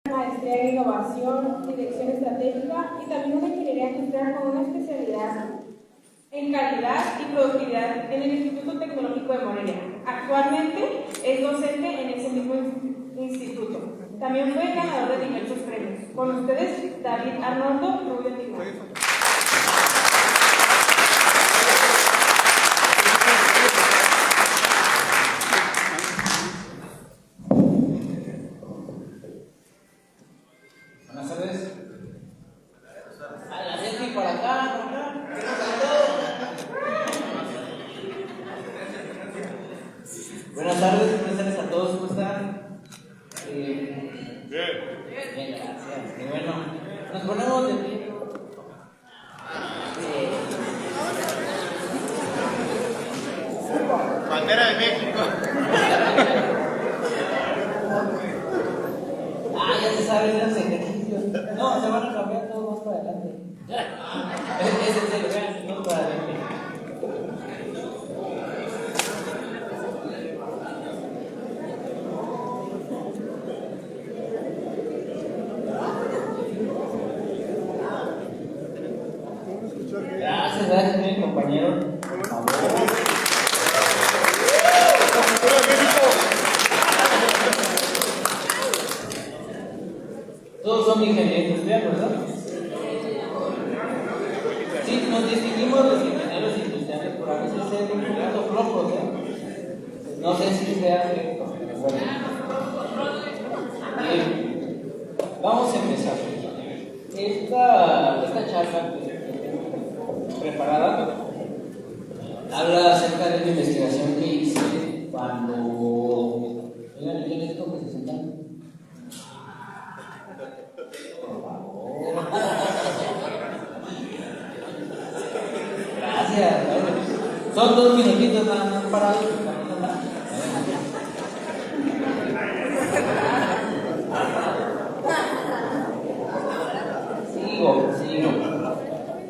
maestría en innovación, dirección estratégica y también una ingeniería industrial con una especialidad en calidad y productividad en el Instituto Tecnológico de Morelia. Actualmente es docente en ese mismo instituto. También fue ganador de diversos premios. Con ustedes, David Arnoldo Rubio Tigre. Buenas tardes. A la gente por acá, por acá. Buenas tardes a todos, ¿cómo están? Bien, gracias. Qué bueno. Nos ponemos de pie. Bandera de México. Ya se saben los ejercicios. No, se van a cambiar todos más para adelante. Es en serio, vean, no para adelante. Gracias, mi compañero. Por favor. Todos son ingenieros industriales, ¿verdad? Sí, nos distinguimos los ingenieros industriales por a veces ser un poquito flojos, ¿eh? No sé si sea cierto, pero bueno. Vamos a empezar. Esta charla que tengo preparada habla acerca de una investigación que hice cuando... Oigan, yo les digo que se sentan. Por favor. Gracias. Son 2 minutitos nada más para Sigo.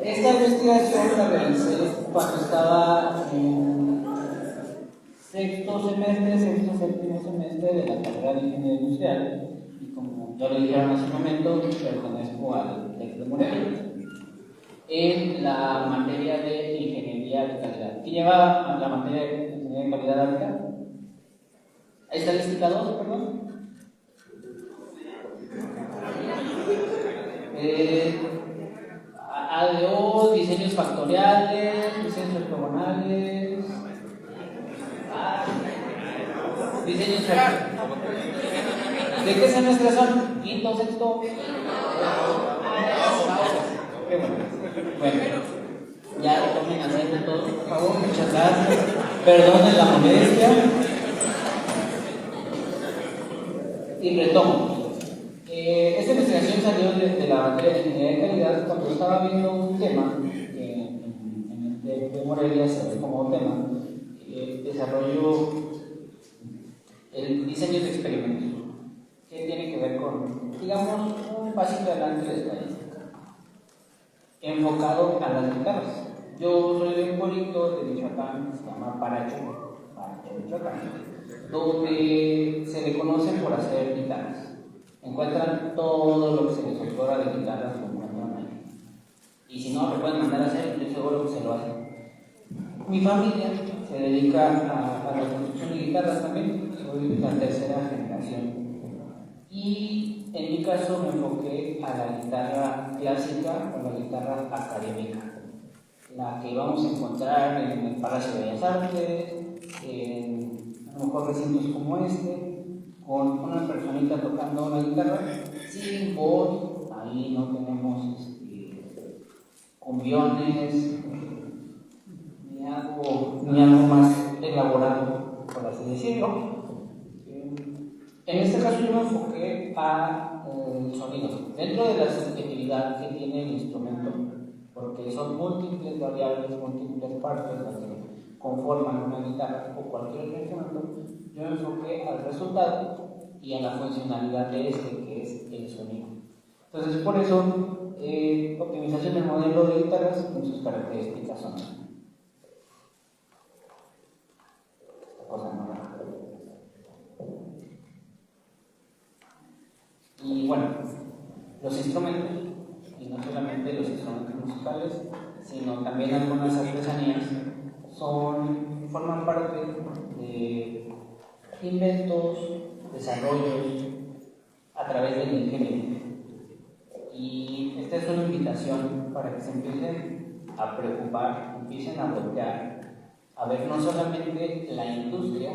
Esta investigación la realicé cuando estaba en séptimo semestre de la carrera de Ingeniería Industrial. Y como ya lo dijeron hace un momento, pertenezco al TEC de Morelia en la materia de Ingeniería de Calidad. ¿Qué lleva la materia de Ingeniería de Calidad ahorita? Estadística 2, perdón. ADO, diseños factoriales, diseños ortogonales, diseños factoriales. ¿De qué semestre son? ¿Quinto, sexto? Qué bueno, ya tomen asiento todos, por favor, muchas gracias. Perdonen la molestia. Y retomo. Esta investigación salió de la materia de Ingeniería de Calidad cuando estaba viendo un tema que en el TEC de Morelia se ve como tema, desarrollo el diseño de experimentos, que tiene que ver con, digamos, un pasito adelante de estadística, enfocado a las guitarras. Yo soy de un pueblito de Michoacán que se llama Paracho, Michoacán, donde se le conocen por hacer guitarras. Encuentran todo lo que se les ocurra de guitarras, lo encuentran ahí. Y si no, lo pueden mandar a hacer, estoy seguro que se lo hacen. Mi familia se dedica a la construcción de guitarras también, soy la tercera generación. Y en mi caso me enfoqué a la guitarra clásica o la guitarra académica, la que vamos a encontrar en el Palacio de Bellas Artes, en a lo mejor recintos como este, con una personita tocando una guitarra sin voz. Ahí no tenemos cumbiones ni algo más elaborado, por así decirlo. En este caso yo me enfoqué al sonido, dentro de la subjetividad que tiene el instrumento, porque son múltiples variables, múltiples partes las que conforman una guitarra o cualquier otro instrumento. Yo me enfoqué al resultado y a la funcionalidad de que es el sonido. Entonces, por eso, optimización del modelo de guitarras con sus características sonoras. Esta cosa no la... Y bueno, los instrumentos, y no solamente los instrumentos musicales, sino también algunas artesanías, forman parte de inventos, desarrollos a través del ingenio. Y esta es una invitación para que se empiecen a preocupar, empiecen a voltear, a ver no solamente la industria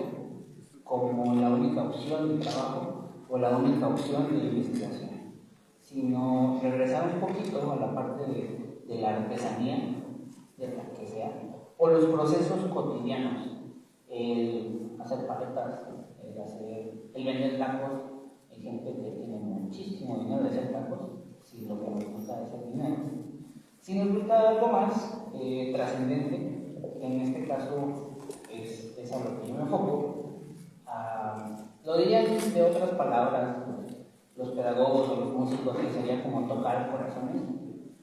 como la única opción de trabajo o la única opción de investigación, sino regresar un poquito a la parte de la artesanía, de la que sea, o los procesos cotidianos, el hacer paletas, el vender tacos. Hay gente que tiene muchísimo dinero de hacer tacos, si lo que nos gusta es el dinero. Si nos gusta algo más trascendente, en este caso es a lo que yo me enfoco, lo dirían de otras palabras los pedagogos o los músicos, que sería como tocar corazones,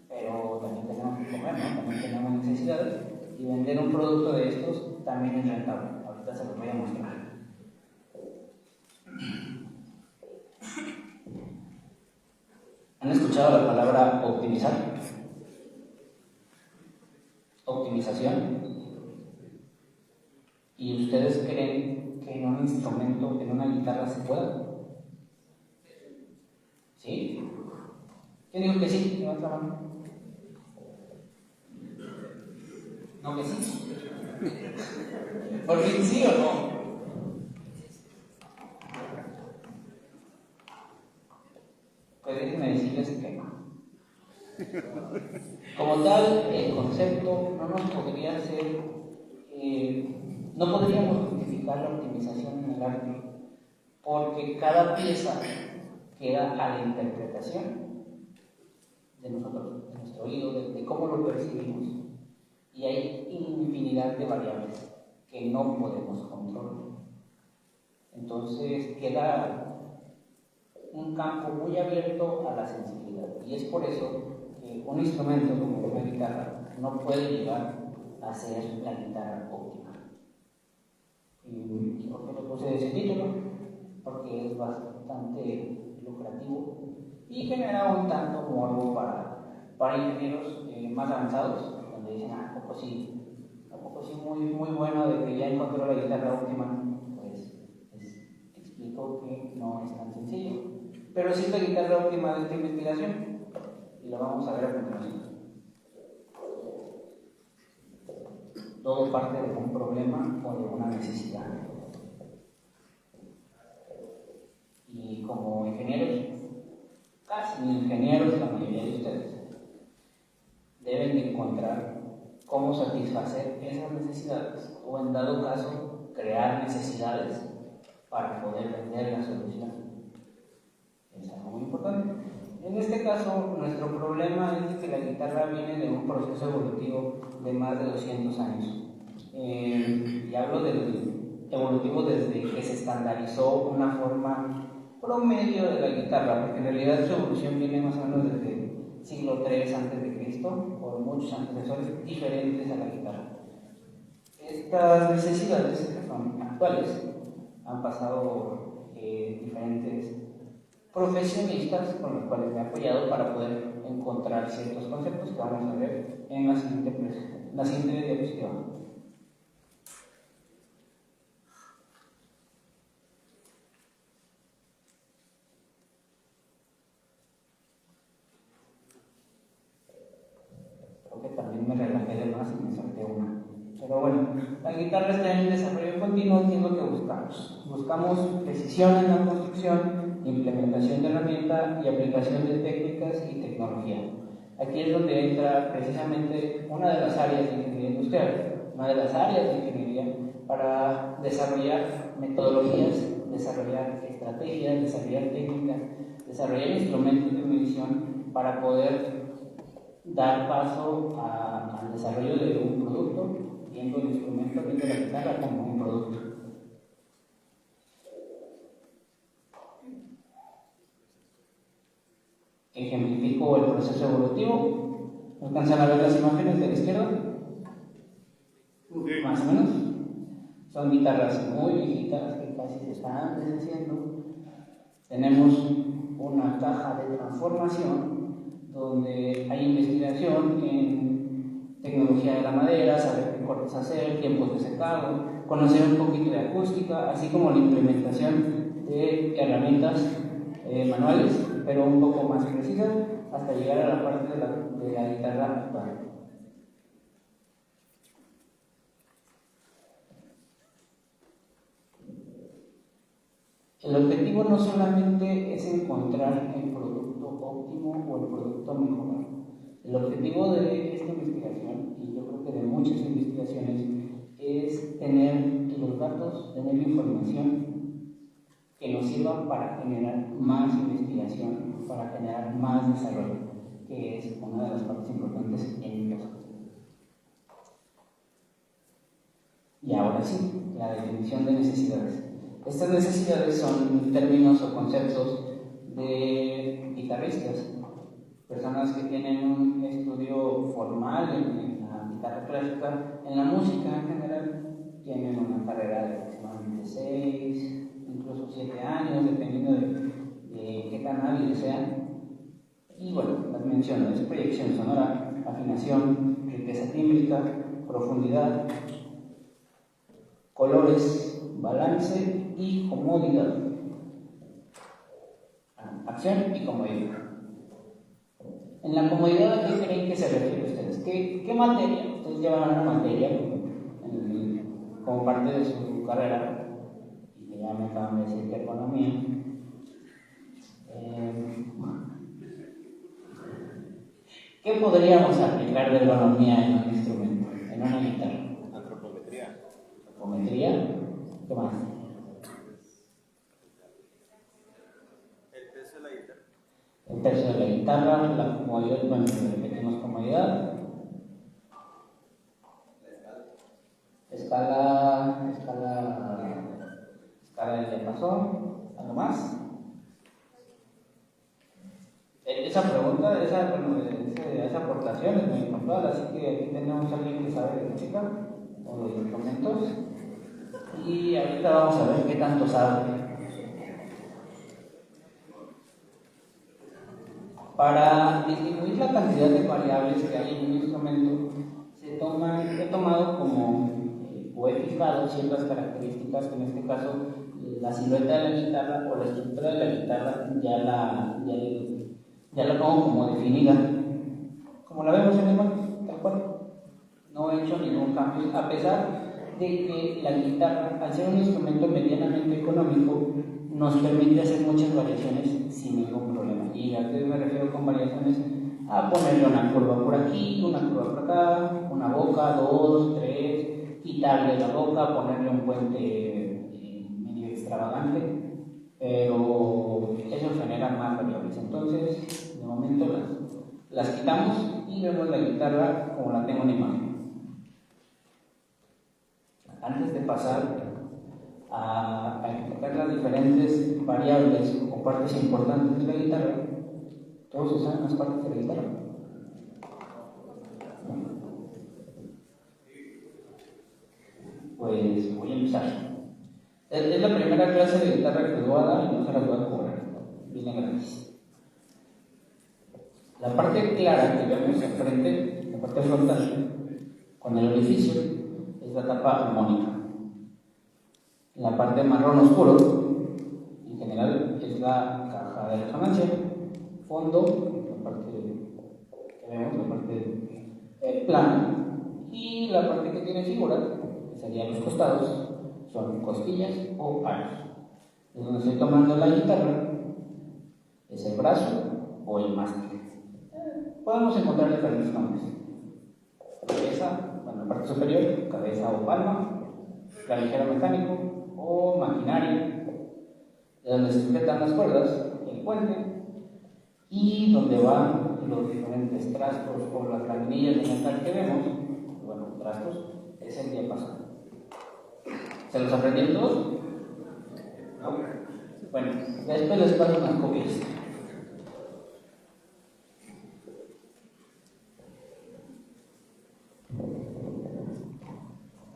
pero también tenemos que comer, ¿no? También tenemos necesidades, y vender un producto de estos también es rentable. Ahorita se los voy a mostrar. ¿Han escuchado la palabra optimizar? Optimización. ¿Y ustedes creen que en un instrumento, en una guitarra, se pueda? ¿Sí? ¿Quién dijo que sí? Levanta la mano. No, que sí. ¿Por fin sí o no? Pues déjenme decirles que no. Como tal, el concepto no nos podría ser, no podríamos justificar la optimización en el arte, porque cada pieza queda a la interpretación de nosotros, de nuestro oído, de cómo lo percibimos. Y hay infinidad de variables que no podemos controlar. Entonces queda un campo muy abierto a la sensibilidad. Y es por eso que un instrumento como una guitarra no puede llegar a ser la guitarra óptima. ¿Y por qué le puse ese título? Porque es bastante lucrativo y genera un tanto morbo para ingenieros más avanzados, donde dicen, ¿a poco sí muy bueno de que ya encontró la guitarra óptima? Pues te explico que no es tan sencillo, pero sí es la guitarra óptima de esta investigación, y lo vamos a ver a continuación. Todo parte de un problema o de una necesidad. Y como ingenieros, casi ingenieros, la mayoría de ustedes, deben de encontrar cómo satisfacer esas necesidades, o en dado caso, crear necesidades para poder vender la solución. Es algo muy importante. En este caso, nuestro problema es que la guitarra viene de un proceso evolutivo de más de 200 años. Y hablo del evolutivo desde que se estandarizó una forma promedio de la guitarra, porque en realidad su evolución viene más o menos desde el siglo III a.C., por muchos antecesores diferentes a la guitarra. Estas necesidades, que son actuales, han pasado diferentes profesionistas con los cuales me he apoyado para poder encontrar ciertos conceptos que vamos a ver en la siguiente diapositiva. Creo que también me relajé de más y me salté una. Pero bueno, la guitarra está en desarrollo continuo, que es lo que buscamos. Buscamos precisión en la construcción, implementación de herramienta y aplicación de técnicas y tecnología. Aquí es donde entra precisamente una de las áreas de ingeniería industrial, una de las áreas de ingeniería para desarrollar metodologías, desarrollar estrategias, desarrollar técnicas, desarrollar instrumentos de medición para poder dar paso al desarrollo de un producto, viendo el instrumento, viendo la guitarra como un producto. Ejemplifico el proceso evolutivo. ¿Alcanzan a ver las imágenes de la izquierda? Más o menos. Son guitarras muy viejitas que casi se están deshaciendo. Tenemos una caja de transformación donde hay investigación en tecnología de la madera, saber qué cortes hacer, tiempos de secado, conocer un poquito de acústica, así como la implementación de herramientas manuales, pero un poco más precisas, hasta llegar a la parte de la guitarra actual. El objetivo no solamente es encontrar el producto óptimo o el producto mejor. El objetivo de esta investigación, y yo creo que de muchas investigaciones, es tener los datos, tener la información que nos sirva para generar más investigación, para generar más desarrollo, que es una de las partes importantes en los objetivos. Y ahora sí, la definición de necesidades. Estas necesidades son términos o conceptos de guitarristas, personas que tienen un estudio formal en la guitarra clásica, en la música en general, tienen una carrera de aproximadamente 6, incluso 7 años, dependiendo de qué tan hábiles sean. Y bueno, las menciono: es proyección sonora, afinación, riqueza tímbrica, profundidad, colores, balance y comodidad. Acción y comodidad. En la comodidad, ¿a qué creen que se refiere ustedes? ¿Qué materia? Ustedes llevan una materia como parte de su carrera, y que ya me acaban de decir que economía. ¿Qué podríamos aplicar de economía en un instrumento, en una guitarra? Antropometría. ¿Antropometría? ¿Qué más? El peso de la guitarra. El peso de la guitarra, la comodidad, bueno, repetimos comodidad. Escala del diapasón. ¿Algo más? Esa pregunta, esa aportación es muy puntual, así que aquí tenemos a alguien que sabe de música o de instrumentos, y ahorita vamos a ver qué tanto sabe. Para disminuir la cantidad de variables que hay en un instrumento, he tomado o he fijado ciertas características, que en este caso la silueta de la guitarra o la estructura de la guitarra ya la pongo como definida, como la vemos en el imagen, tal cual. No he hecho ningún cambio, a pesar de que la guitarra, al ser un instrumento medianamente económico, nos permite hacer muchas variaciones sin ningún problema. ¿Y a qué me refiero con variaciones? A ponerle una curva por aquí, una curva por acá, una boca, 2, 3, quitarle la boca, ponerle un puente medio extravagante, pero eso genera más variables. Entonces, de momento las quitamos y vemos la guitarra como la tengo en imagen. Antes de pasar a explicar las diferentes variables o partes importantes de la guitarra, ¿todos saben las partes de la guitarra? Pues voy a empezar. Es la primera clase de guitarra que les voy a dar y no se las voy a cobrar. Viene gratis. La parte clara que vemos enfrente, la parte frontal, con el orificio, es la tapa armónica. La parte marrón oscuro, en general, es la caja de resonancia. Fondo, la parte que vemos, la parte plana, y la parte que tiene figura, que serían los costados, son costillas o aros. Es donde estoy tomando la guitarra, es el brazo o el mástil. Podemos encontrar diferentes nombres. Cabeza, bueno, la parte superior, cabeza o palma, clavijero mecánico o maquinaria, de donde se sujetan las cuerdas, el puente, y donde van los diferentes trastos o las laminillas de metal que vemos. Bueno, trastos es el diapasón. ¿Se los aprendieron todos? ¿No? Bueno, después les paso unas copias.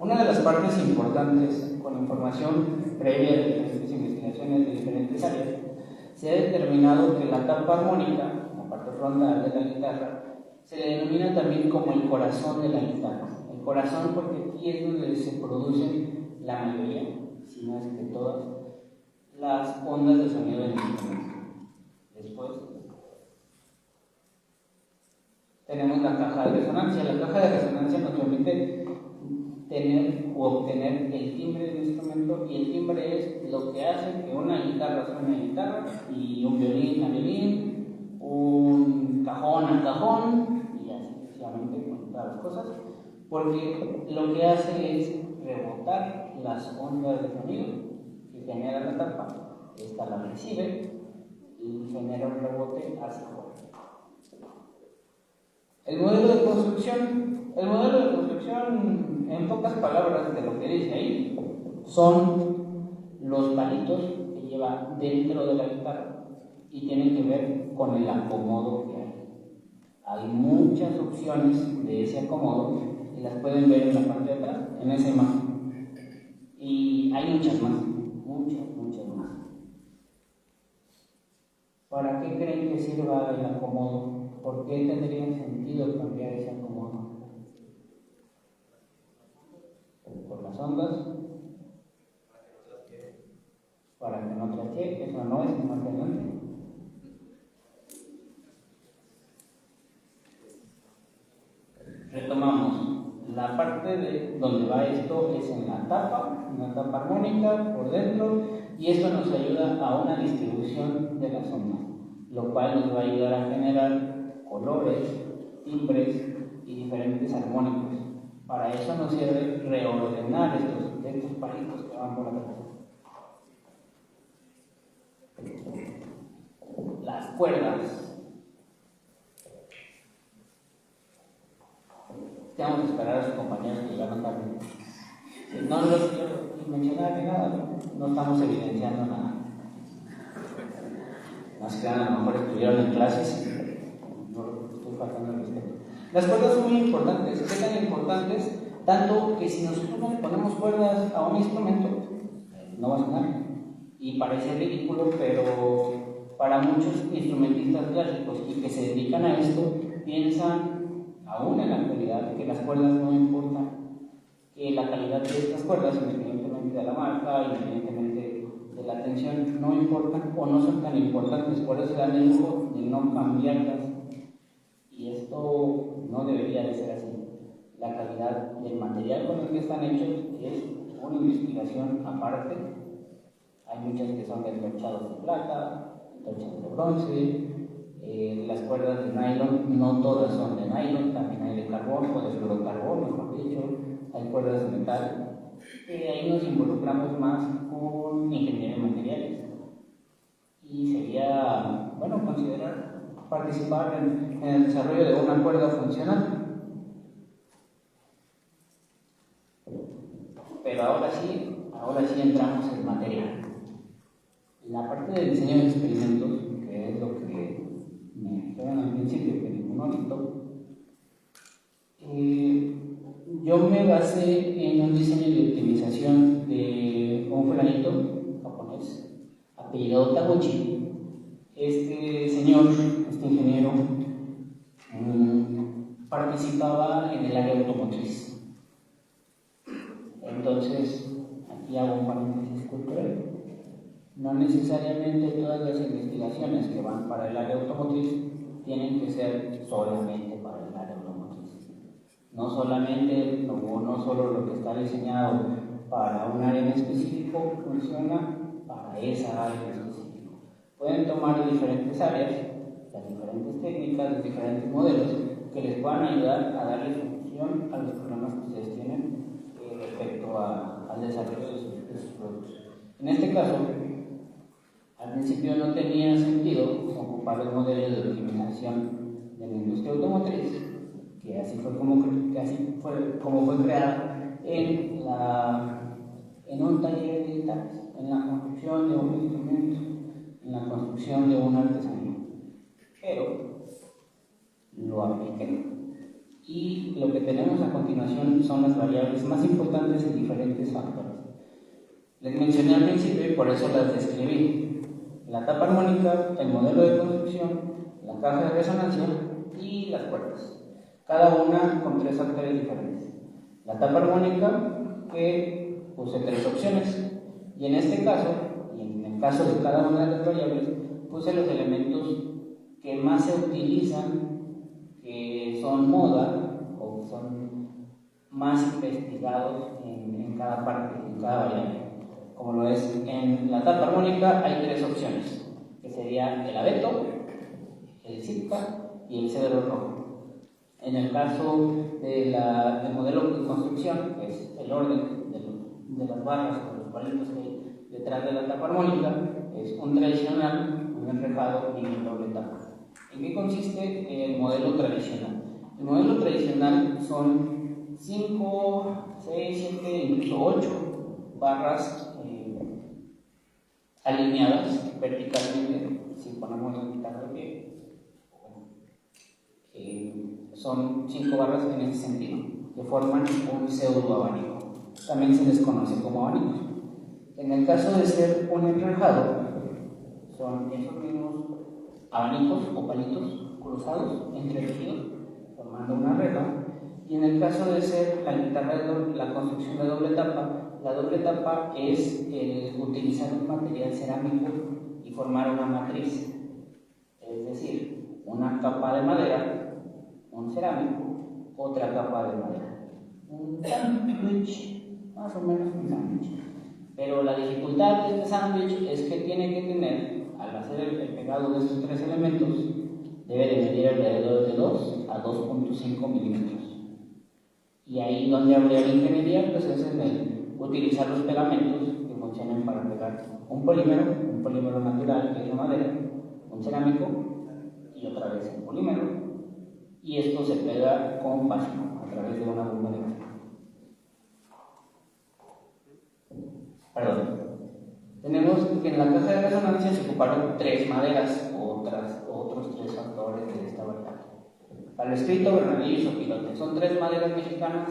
Una de las partes importantes con información previa de diferentes investigaciones de diferentes áreas se ha determinado que la tapa armónica, la parte frontal de la guitarra, se le denomina también como el corazón de la guitarra. El corazón porque aquí es donde se producen la mayoría, si no es que todas, las ondas de sonido del instrumento. Después tenemos la caja de resonancia. La caja de resonancia nos permite tener o obtener el timbre del instrumento, y el timbre es lo que hace que una guitarra suene a guitarra y un violín a violín, un cajón a cajón y así sucesivamente con todas las cosas, porque lo que hace es rebotar las ondas de sonido que genera la tapa. Esta la recibe y genera un rebote hacia afuera. El modelo de construcción, en pocas palabras de lo que dice ahí, son los palitos que lleva dentro de la guitarra y tienen que ver con el acomodo que hay. Hay muchas opciones de ese acomodo y las pueden ver en la parte de atrás, en esa imagen. Y hay muchas más, muchas más. ¿Para qué creen que sirva el acomodo? ¿Por qué tendría sentido cambiar ese acomodo? Por las ondas, para que no trasee, eso no es más adelante. Retomamos. La parte de donde va esto es en la tapa armónica por dentro, y esto nos ayuda a una distribución de las ondas, lo cual nos va a ayudar a generar colores, timbres y diferentes armónicos. Para eso nos sirve reordenar estos palitos que van por atrás. Las cuerdas. Tenemos que esperar a sus compañeros que llegaron tarde. No los quiero mencionar ni nada, no estamos evidenciando nada. No se crean, a lo mejor estuvieron en clases. Faltando el respeto. Las cuerdas son muy importantes. ¿Qué tan importantes? Tanto que si nosotros no le ponemos cuerdas a un instrumento, no va a sonar. Y parece ridículo, pero para muchos instrumentistas clásicos y que se dedican a esto, piensan, aún en la actualidad, que las cuerdas no importan, que la calidad de estas cuerdas, independientemente de la marca, independientemente de la tensión, no importan o no son tan importantes. Por eso se dan el lujo de no cambiarlas. Y esto no debería de ser así. La calidad del material con el que están hechos es una investigación aparte. Hay muchas que son entorchadas de plata, entorchadas de bronce. Las cuerdas de nylon, no todas son de nylon, también hay de carbón o de fluorocarbón, mejor dicho. Hay cuerdas de metal. Ahí nos involucramos más con ingeniería de materiales. Y sería, bueno, participar en el desarrollo de una cuerda funcional. Pero ahora sí entramos en materia. La parte del diseño de experimentos, que es lo que me dijeron al principio, que ninguno listo, yo me basé en un diseño de optimización de un fulanito japonés, apellidado Taguchi. Este señor, este ingeniero, participaba en el área automotriz. Entonces, aquí hago un paréntesis cultural. No necesariamente todas las investigaciones que van para el área automotriz tienen que ser solamente para el área automotriz. No solo lo que está diseñado para un área en específico funciona para esa área en específico. Pueden tomar diferentes áreas, las diferentes técnicas, los diferentes modelos que les puedan ayudar a darle solución a los problemas que ustedes tienen respecto al desarrollo de sus productos. En este caso, al principio no tenía sentido ocupar los modelos de optimización de la industria automotriz, que así fue como fue creado en un taller de guitarras, en la construcción de un instrumento, en la construcción de una artesanía. Pero lo apliqué. Y lo que tenemos a continuación son las variables más importantes en diferentes factores. Les mencioné al principio y por eso las describí. la tapa armónica, el modelo de construcción, la caja de resonancia y las cuerdas, cada una con 3 factores diferentes. La tapa armónica, que puse 3 opciones, y en este caso, y en el caso de cada una de las variables, puse los elementos que más se utilizan, que son moda o que son más investigados en cada parte, en cada variable. Como lo es en la tapa armónica, hay 3 opciones, que sería el abeto, el sitka y el cedro rojo. En el caso del modelo de construcción, que es el orden de las barras o los palitos que hay detrás de la tapa armónica, es un tradicional, un enrejado y un doble tapa. ¿En qué consiste el modelo tradicional? El modelo tradicional son 5, 6, 7, incluso 8 barras alineadas verticalmente. Si ponemos la guitarra de pie, son 5 barras en este sentido, que forman un pseudo abanico. También se les conoce como abanicos. En el caso de ser un enrejado, son esos mismos abanicos o palitos cruzados, entretejidos, formando una reja. Y en el caso de ser la construcción de doble tapa, la doble tapa es utilizar un material cerámico y formar una matriz, es decir, una capa de madera, un cerámico, otra capa de madera, un sándwich, más o menos un sándwich. Pero la dificultad de este sándwich es que tiene que tener, al hacer el pegado de estos 3 elementos, debe de medir alrededor de 2 a 2.5 milímetros. Y ahí donde habría la ingeniería, pues es en el utilizar los pegamentos que funcionan para pegar un polímero natural, que es la madera, un cerámico y otra vez un polímero, y esto se pega con página a través de una bomba de gas. Perdón. Tenemos que en la caja de resonancia se ocuparon 3 maderas o otros 3 factores de esta variable. Para el escrito, Bernadillo y Sopilote. Son 3 maderas mexicanas.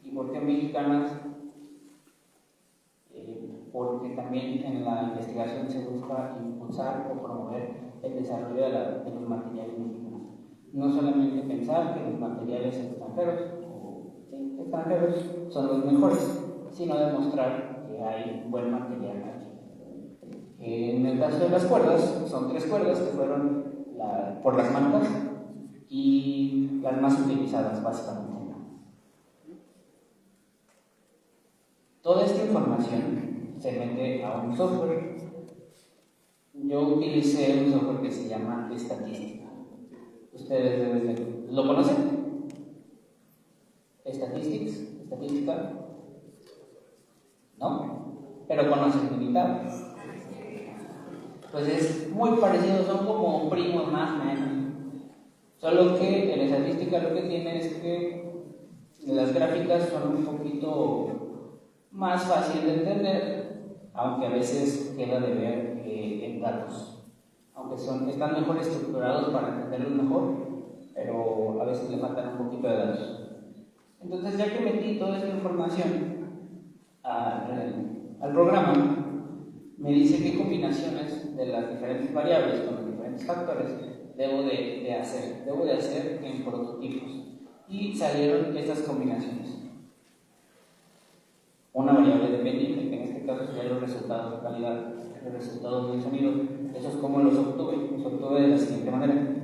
¿Y por qué mexicanas? Porque también en la investigación se busca impulsar o promover el desarrollo de los materiales mexicanos. No solamente pensar que los materiales extranjeros son los mejores, sino demostrar que hay buen material aquí. En el caso de las cuerdas, son 3 cuerdas que fueron por las marcas y las más utilizadas básicamente. Toda esta información se mete a un software. Yo utilicé un software que se llama Statistica. ¿Ustedes lo conocen? ¿Statistica? ¿No? Pero conocen Unitab. Pues es muy parecido, son como primos más o menos. Solo que en Statistica lo que tiene es que las gráficas son un poquito más fácil de entender, aunque a veces queda de ver en datos. Aunque están mejor estructurados para entenderlos mejor, pero a veces le faltan un poquito de datos. Entonces, ya que metí toda esta información al programa, me dice qué combinaciones de las diferentes variables con los diferentes factores debo de hacer en prototipos. Y salieron estas combinaciones. Una variable dependiente, que en este caso serían los resultados de calidad, los resultados del sonido. Eso es como los obtuve. Los obtuve de la siguiente manera: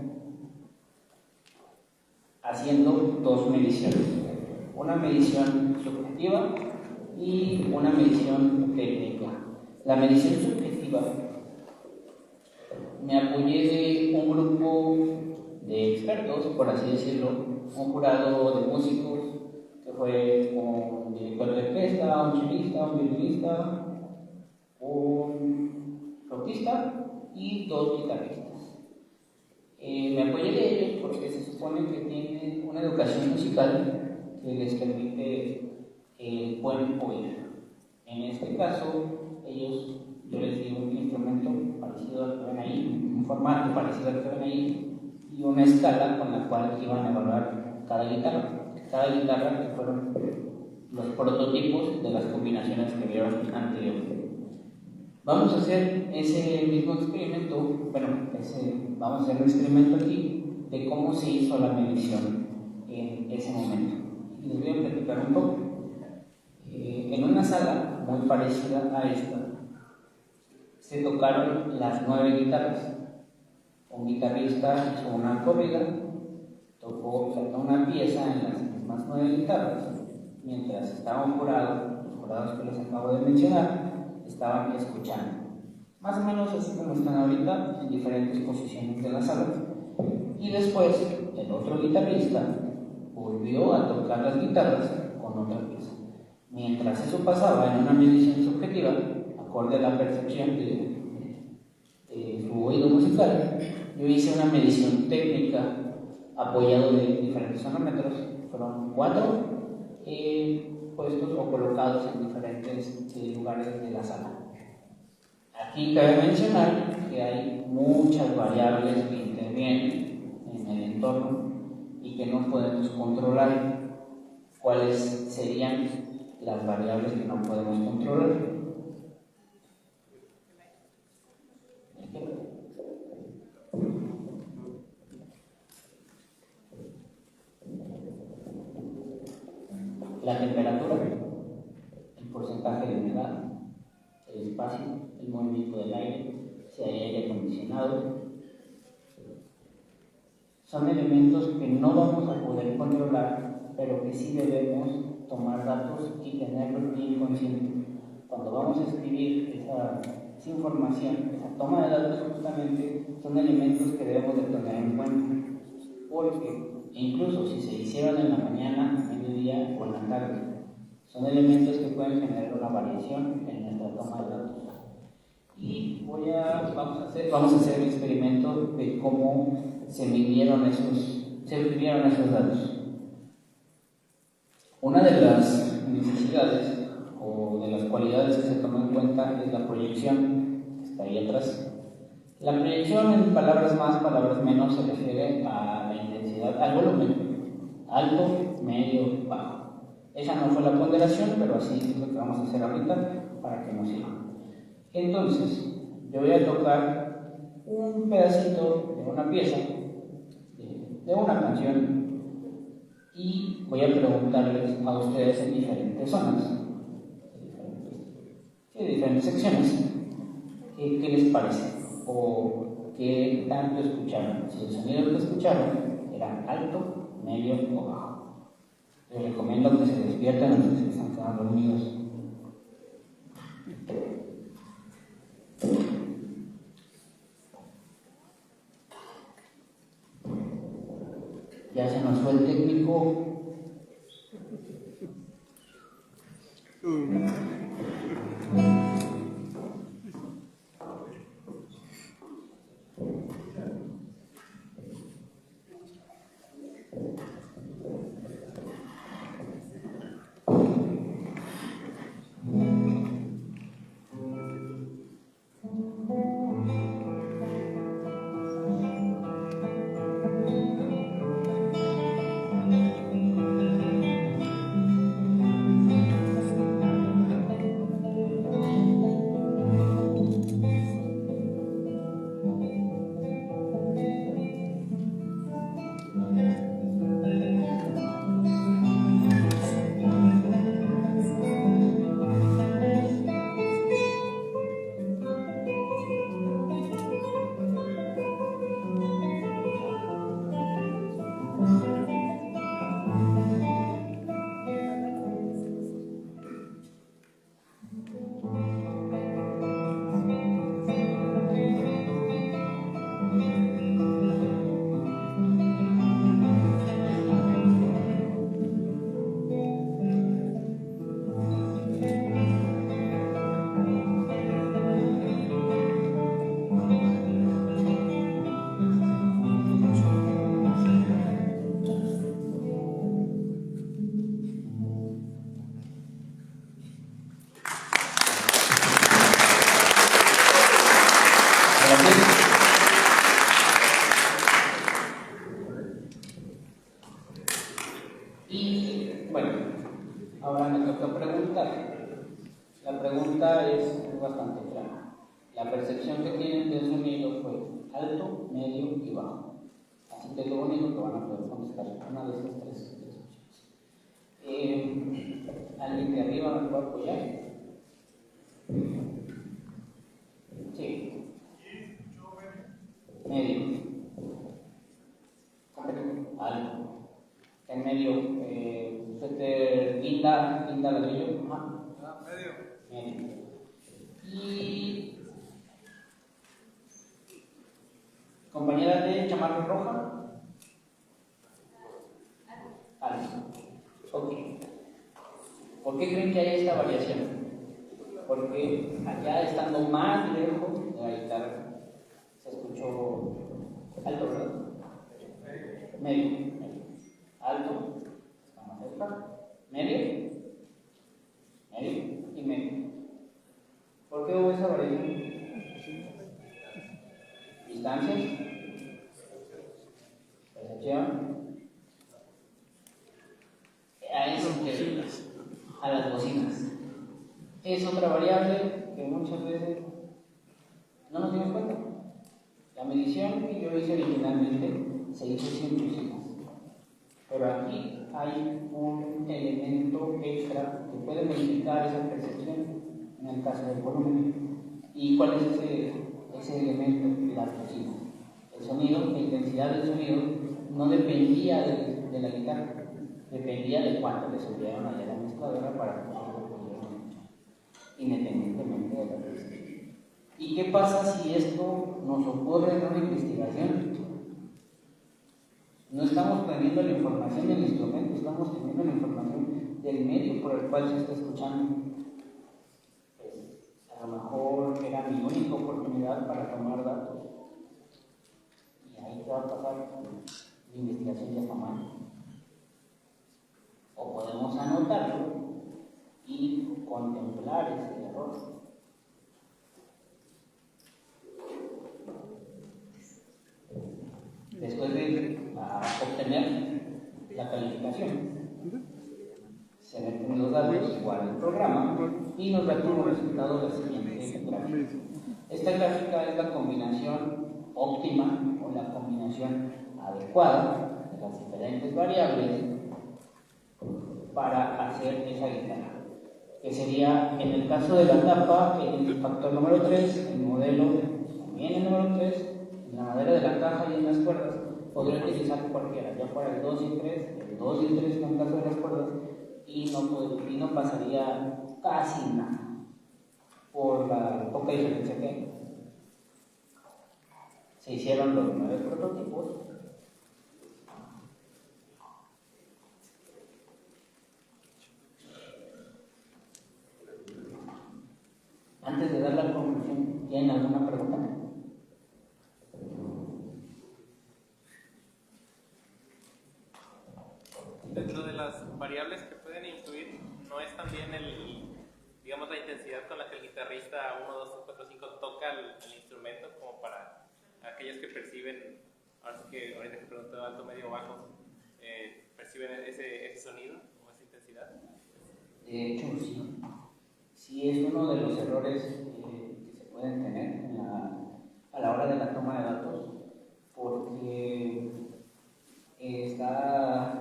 haciendo 2 mediciones. Una medición subjetiva y una medición técnica. La medición subjetiva, me apoyé de un grupo de expertos, por así decirlo, un jurado de músicos, que fue un director de orquesta, un chelista, un violinista, un flautista y 2 guitarristas. Me apoyé de ellos porque se supone que tienen una educación musical que les permite el buen oír. En este caso, yo les di un instrumento parecido al que ven ahí, un formato parecido al que ven ahí, y una escala con la cual iban a evaluar cada guitarra. Cada guitarra, que fueron los prototipos de las combinaciones que vieron anteriormente. Vamos a hacer ese mismo experimento, vamos a hacer un experimento aquí de cómo se hizo la medición en ese momento. Y les voy a platicar un poco. En una sala muy parecida a esta, se tocaron las 9 guitarras. Un guitarrista hizo una corrida, tocó una pieza en las mismas 9 guitarras, mientras estaba un jurado, los jurados que les acabo de mencionar, estaban escuchando, más o menos así como están ahorita, en diferentes posiciones de la sala. Y después, el otro guitarrista volvió a tocar las guitarras con otra pieza. Mientras eso pasaba en una medición subjetiva, acorde a la percepción de su oído musical, yo hice una medición técnica apoyado de diferentes sonómetros. Fueron 4 puestos o colocados en diferentes lugares de la sala. Aquí cabe mencionar que hay muchas variables que intervienen en el entorno y que no podemos controlar. ¿Cuáles serían las variables que no podemos controlar? La temperatura, el porcentaje de humedad, el espacio, el movimiento del aire, si hay aire acondicionado. Son elementos que no vamos a poder controlar, pero que sí debemos tomar datos y tenerlos bien conscientes. Cuando vamos a escribir esa información, esa toma de datos justamente, son elementos que debemos de tener en cuenta. Porque incluso si se hicieron en la mañana, a mediodía o en la tarde, son elementos que pueden generar una variación en nuestra toma de datos. Y vamos a hacer el experimento de cómo se midieron esos datos. Una de las necesidades o de las cualidades que se toman en cuenta es la proyección, que está ahí atrás. La proyección, en palabras más, palabras menos, se refiere a la intensidad, al volumen, alto, medio, bajo. Esa no fue la ponderación, pero así es lo que vamos a hacer ahorita para que nos sirva. Entonces, yo voy a tocar un pedacito de una pieza, de una canción, y voy a preguntarles a ustedes en diferentes zonas, de diferentes secciones, ¿qué les parece? O qué tanto escucharon. Si el sonido que escucharon era alto, medio o bajo. Les recomiendo que se despierten antes de que están quedando dormidos. Ya se nos fue el técnico. Y bueno, ahora me toca preguntar. La pregunta es bastante clara. La percepción que tienen del sonido fue alto, medio y bajo. Así que lo único que van a poder contestar una de esas tres opciones. ¿Alguien de arriba me puede apoyar? Sí. Medio. Alto. En medio, usted guinda ladrillo. Medio. Y compañera de chamarra roja. Alto. Ok. ¿Por qué creen que hay esta variación? Porque allá estando más lejos de la guitarra se escuchó alto, ¿verdad? Medio. Alto, está más cerca. Medio y medio. ¿Por qué hubo esa variación? Distancias, percepción, a eso que a las bocinas. Es otra variable que muchas veces no nos dimos cuenta. La medición que yo hice originalmente se hizo sin bocinas. Pero aquí hay un elemento extra que puede modificar esa percepción en el caso del volumen. ¿Y cuál es ese elemento? Las bocinas. El sonido, la intensidad del sonido no dependía de la guitarra, dependía de cuánto le subieron allá a la mezcladora para que nosotros pudiéramos escuchar, independientemente de la percepción. ¿Y qué pasa si esto nos ocurre en una investigación? No estamos teniendo la información del instrumento, estamos teniendo la información del medio por el cual se está escuchando. Pues, a lo mejor era mi única oportunidad para tomar datos. Y ahí te va a pasar, la investigación ya está mal. O podemos anotarlo y contemplar ese error. Después de obtener la calificación, se meten los datos igual al programa y nos da como resultado la siguiente gráfica. Esta gráfica es la combinación óptima o la combinación adecuada de las diferentes variables para hacer esa guitarra, que sería en el caso de la tapa el factor número 3, el modelo también el número 3, en la madera de la caja y en las cuerdas podría utilizar cualquiera, ya fuera el 2 y el 3, el 2 y el 3 en el caso de las cuerdas, y no pasaría casi nada por la poca diferencia que hay. Se hicieron los 9 prototipos. Antes de dar la conclusión, ¿tienen alguna pregunta? Dentro de las variables que pueden influir, ¿no es también digamos, la intensidad con la que el guitarrista 1, 2, 3, 4, 5 toca el instrumento, como para aquellos que perciben, ahora sí que ahorita que pregunté alto, medio, bajo, perciben ese sonido o esa intensidad? De hecho, sí. Sí es uno de los errores que se pueden tener a la hora de la toma de datos, porque está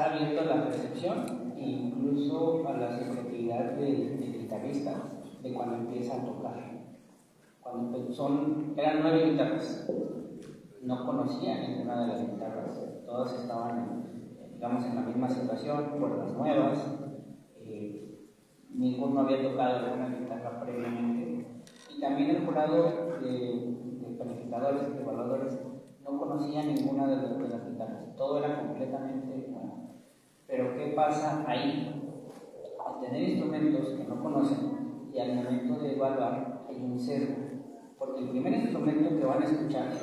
abierto a la percepción e incluso a la subjetividad del guitarrista de cuando empieza a tocar. Eran 9 guitarras, no conocía ninguna de las guitarras, todas estaban digamos en la misma situación, cuerdas nuevas, ninguno había tocado alguna guitarra previamente, y también el jurado de calificadores, de evaluadores, no conocía ninguna de las guitarras, todo era completamente nuevo. Pero ¿qué pasa ahí? Al tener instrumentos que no conocen y al momento de evaluar hay un sesgo, porque el primer instrumento que van a escuchar,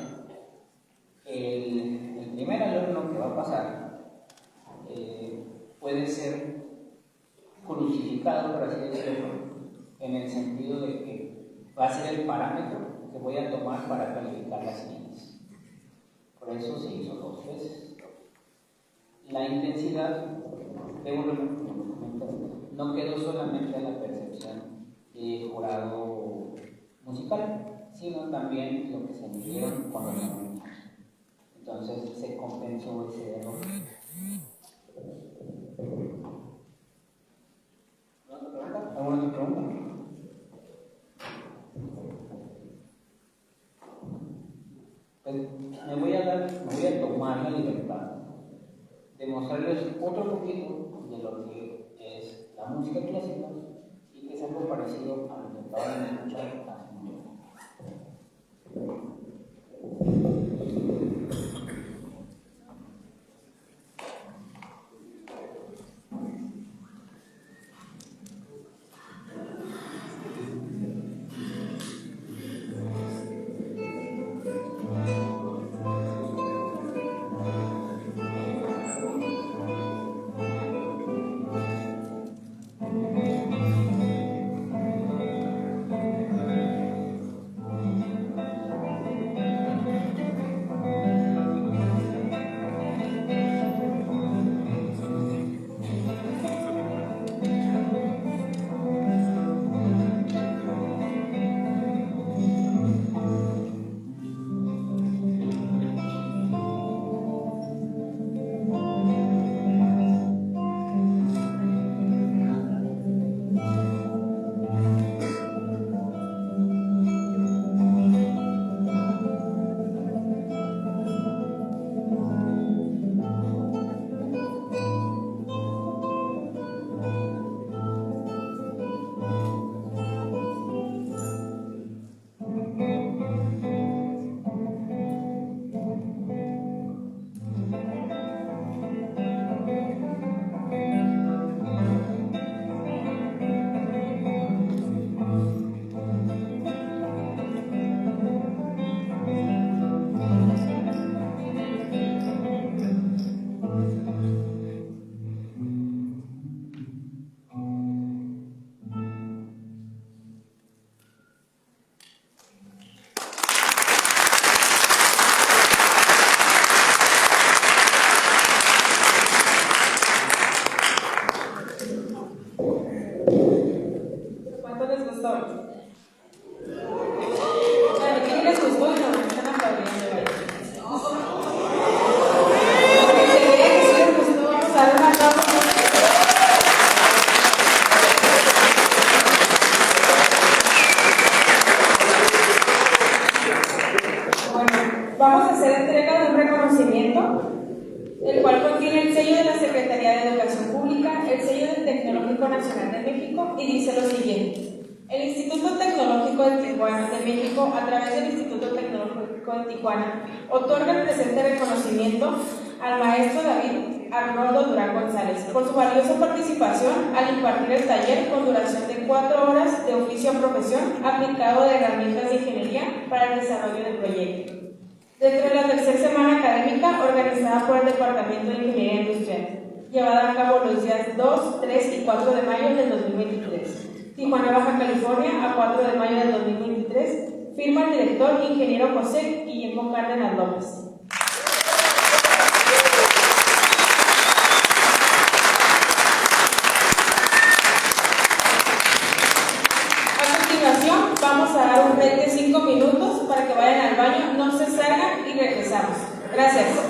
el primer alumno que va a pasar, puede ser crucificado, por así decirlo, en el sentido de que va a ser el parámetro que voy a tomar para calificar las líneas. Por eso se hizo 2 veces. La intensidad de no quedó solamente a la percepción del jurado musical, sino también lo que se midieron con los alumnos. Entonces se compensó ese error. ¿Alguna otra pregunta? Pues me voy a tomar la libertad de mostrarles otro poquito de lo que es la música clásica y que es algo parecido a lo que acaban de escuchar hace un momento. Vamos a hacer entrega de un reconocimiento, el cual contiene el sello de la Secretaría de Educación Pública, el sello del Tecnológico Nacional de México, y dice lo siguiente: el Instituto Tecnológico de Tijuana de México, a través del Instituto Tecnológico de Tijuana, otorga el presente reconocimiento al maestro David Arnoldo Durán González por su valiosa participación al impartir el taller con duración de 4 horas de oficio a profesión aplicado de herramientas de ingeniería para el desarrollo del proyecto, dentro de la tercera semana académica organizada por el Departamento de Ingeniería Industrial, llevada a cabo los días 2, 3 y 4 de mayo del 2023. Tijuana, Baja California, a 4 de mayo del 2023. Firma el director ingeniero José Guillermo Cárdenas López. A continuación, vamos a dar un break de 5 minutos para que vayan al baño, no se salgan y regresamos. Gracias.